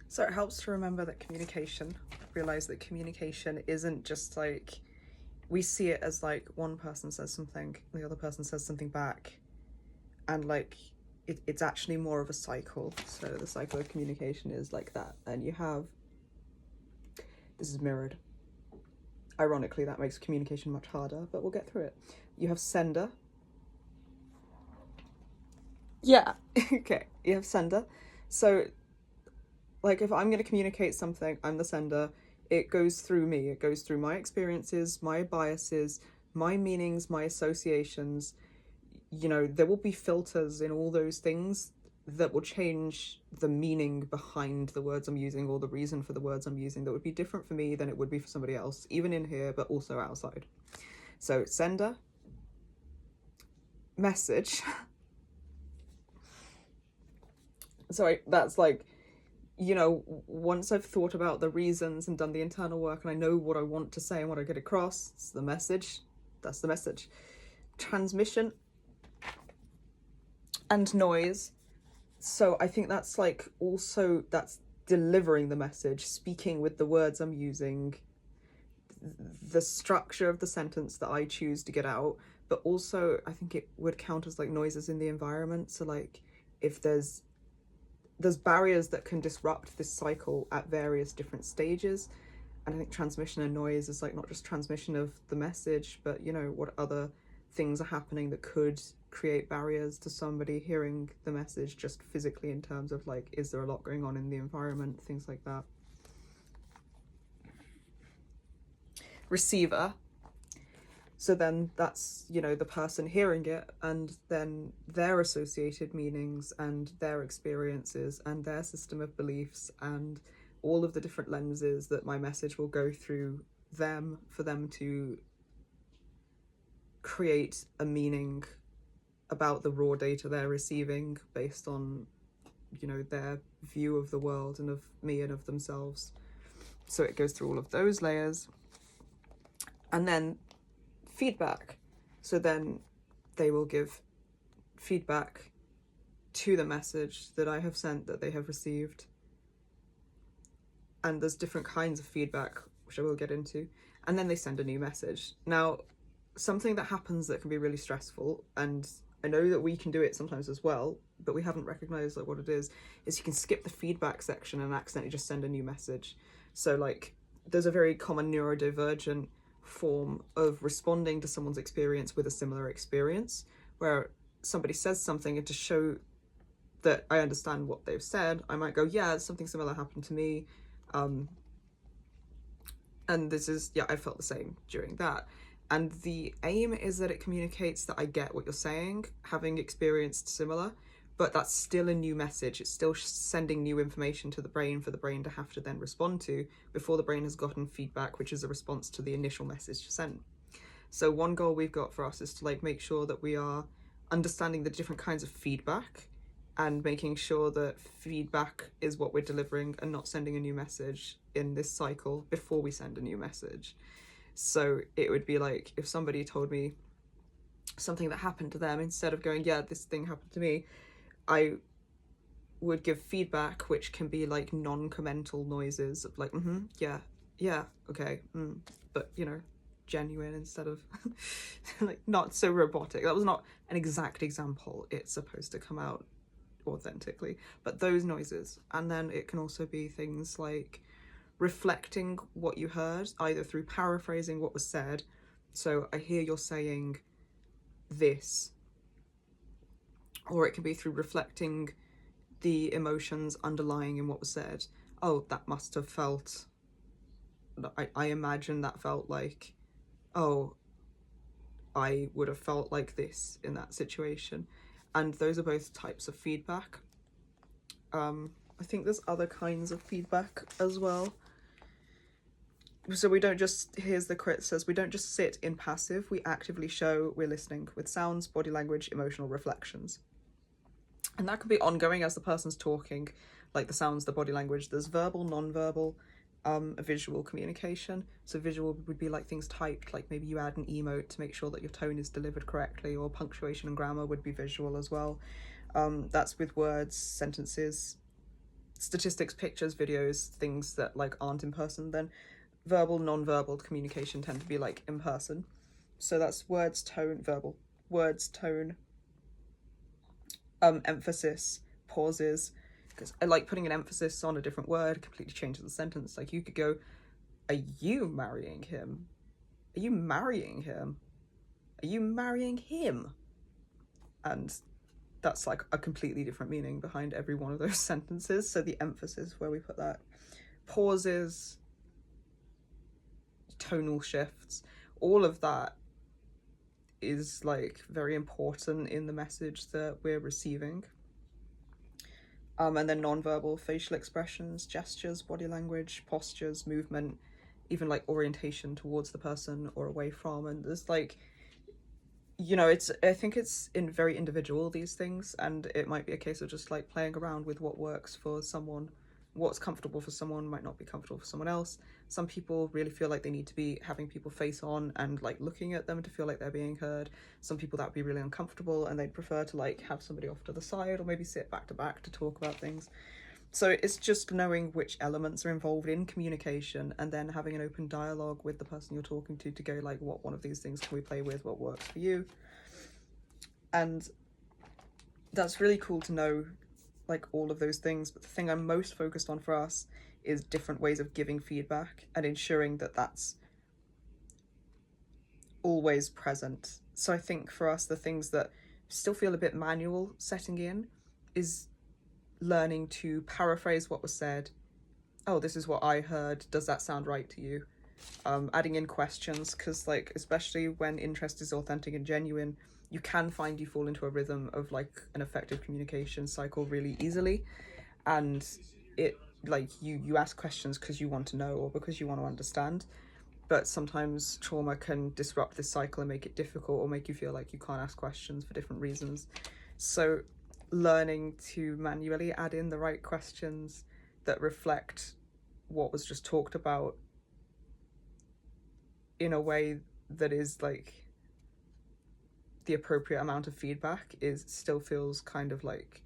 So it helps to remember that realize that communication isn't just like, we see it as like one person says something, the other person says something back, and like it's actually more of a cycle. So the cycle of communication is like that. And you have, this is mirrored. Ironically, that makes communication much harder, but we'll get through it. You have sender. Yeah, okay. You have sender. So, like, if I'm going to communicate something, I'm the sender. It goes through me. It goes through my experiences, my biases, my meanings, my associations. You know, there will be filters in all those things that will change the meaning behind the words I'm using, or the reason for the words I'm using, that would be different for me than it would be for somebody else, even in here, but also outside. So, sender, message. So that's like, you know, once I've thought about the reasons and done the internal work and I know what I want to say and what I get across, it's the message. That's the message. Transmission and noise. So I think that's like also, that's delivering the message, speaking with the words I'm using, the structure of the sentence that I choose to get out. But also I think it would count as like noises in the environment. So like if there's barriers that can disrupt this cycle at various different stages. And I think transmission and noise is like not just transmission of the message, but you know, what other things are happening that could create barriers to somebody hearing the message, just physically, in terms of like, is there a lot going on in the environment, things like that. Receiver. So then that's, you know, the person hearing it, and then their associated meanings and their experiences and their system of beliefs and all of the different lenses that my message will go through them for them to create a meaning about the raw data they're receiving based on, you know, their view of the world and of me and of themselves. So it goes through all of those layers. And then feedback. So then they will give feedback to the message that I have sent, that they have received. And there's different kinds of feedback, which I will get into. And then they send a new message. Now, something that happens that can be really stressful, and I know that we can do it sometimes as well, but we haven't recognized like what it is you can skip the feedback section and accidentally just send a new message. So like, there's a very common neurodivergent form of responding to someone's experience with a similar experience, where somebody says something, and to show that I understand what they've said, I might go, yeah, something similar happened to me. And this is, yeah, I felt the same during that. And the aim is that it communicates that I get what you're saying, having experienced similar, but that's still a new message. It's still sending new information to the brain for the brain to have to then respond to before the brain has gotten feedback, which is a response to the initial message sent. So one goal we've got for us is to like make sure that we are understanding the different kinds of feedback and making sure that feedback is what we're delivering and not sending a new message in this cycle before we send a new message. So it would be like, if somebody told me something that happened to them, instead of going, yeah, this thing happened to me, I would give feedback, which can be like non-commental noises of like, yeah, okay, but you know, genuine instead of like not so robotic. That was not an exact example. It's supposed to come out authentically, but those noises. And then it can also be things like reflecting what you heard, either through paraphrasing what was said. So I hear you're saying this, or it can be through reflecting the emotions underlying in what was said. Oh, that must have felt, I imagine that felt like, oh, I would have felt like this in that situation. And those are both types of feedback. I think there's other kinds of feedback as well. So we don't just, here's the crit says, we don't just sit in passive, we actively show we're listening with sounds, body language, emotional reflections. And that could be ongoing as the person's talking, like the sounds, the body language. There's verbal, non-verbal, visual communication. So visual would be like things typed, like maybe you add an emote to make sure that your tone is delivered correctly, or punctuation and grammar would be visual as well. That's with words, sentences, statistics, pictures, videos, things that like aren't in person, then verbal, non-verbal communication tend to be like in person. So that's words, tone, verbal, words, tone, emphasis, pauses, because I like putting an emphasis on a different word completely changes the sentence. Like you could go, are you marrying him? Are you marrying him? Are you marrying him? And that's like a completely different meaning behind every one of those sentences. So the emphasis where we put that, pauses, tonal shifts, all of that is like very important in the message that we're receiving. And then non-verbal facial expressions, gestures, body language, postures, movement, even like orientation towards the person or away from. And there's like, you know, I think it's very individual, these things, and it might be a case of just like playing around with what works for someone. What's comfortable for someone might not be comfortable for someone else. Some people really feel like they need to be having people face on and like looking at them to feel like they're being heard. Some people that would be really uncomfortable and they'd prefer to like have somebody off to the side or maybe sit back to back to talk about things. So it's just knowing which elements are involved in communication and then having an open dialogue with the person you're talking to go like, what one of these things can we play with, what works for you? And that's really cool to know, like all of those things. But the thing I'm most focused on for us is different ways of giving feedback and ensuring that that's always present. So I think for us, the things that still feel a bit manual setting in is learning to paraphrase what was said. Oh, this is what I heard. Does that sound right to you? Adding in questions, because like, especially when interest is authentic and genuine, you can find you fall into a rhythm of like an effective communication cycle really easily. And it like you ask questions because you want to know or because you want to understand. But sometimes trauma can disrupt this cycle and make it difficult or make you feel like you can't ask questions for different reasons. So learning to manually add in the right questions that reflect what was just talked about in a way that is like the appropriate amount of feedback is still feels kind of like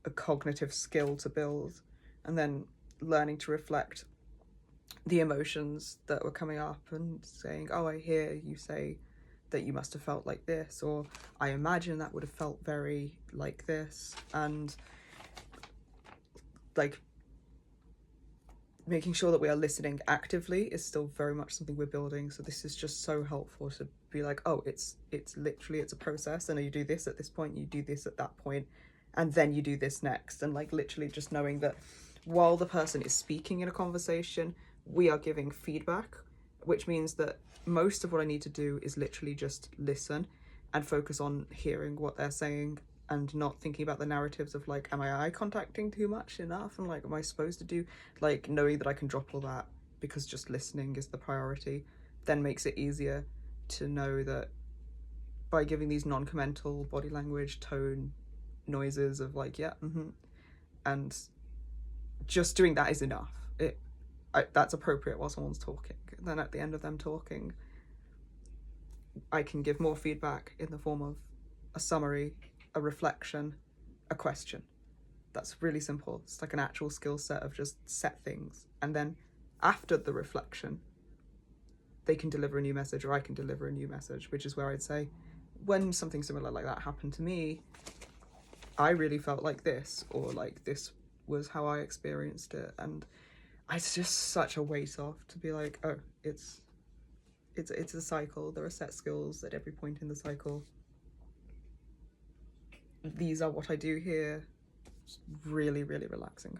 a cognitive skill to build. And then learning to reflect the emotions that were coming up and saying, oh, I hear you say that you must have felt like this, or I imagine that would have felt very like this. And like making sure that we are listening actively is still very much something we're building. So this is just so helpful to be like, oh, it's literally, it's a process, and you do this at this point, you do this at that point, and then you do this next. And like literally just knowing that while the person is speaking in a conversation, we are giving feedback, which means that most of what I need to do is literally just listen and focus on hearing what they're saying and not thinking about the narratives of like, am I eye contacting too much enough? And like, am I supposed to do, like, knowing that I can drop all that because just listening is the priority, then makes it easier to know that by giving these non-commental body language, tone, noises of like, yeah, and just doing that is enough. That's appropriate while someone's talking. Then at the end of them talking, I can give more feedback in the form of a summary, a reflection, a question. That's really simple. It's like an actual skill set of just set things. And then after the reflection, they can deliver a new message or I can deliver a new message, which is where I'd say, when something similar like that happened to me, I really felt like this, or like this was how I experienced it. And it's just such a weight off to be like, oh, it's a cycle. There are set skills at every point in the cycle. These are what I do here. It's really, really relaxing.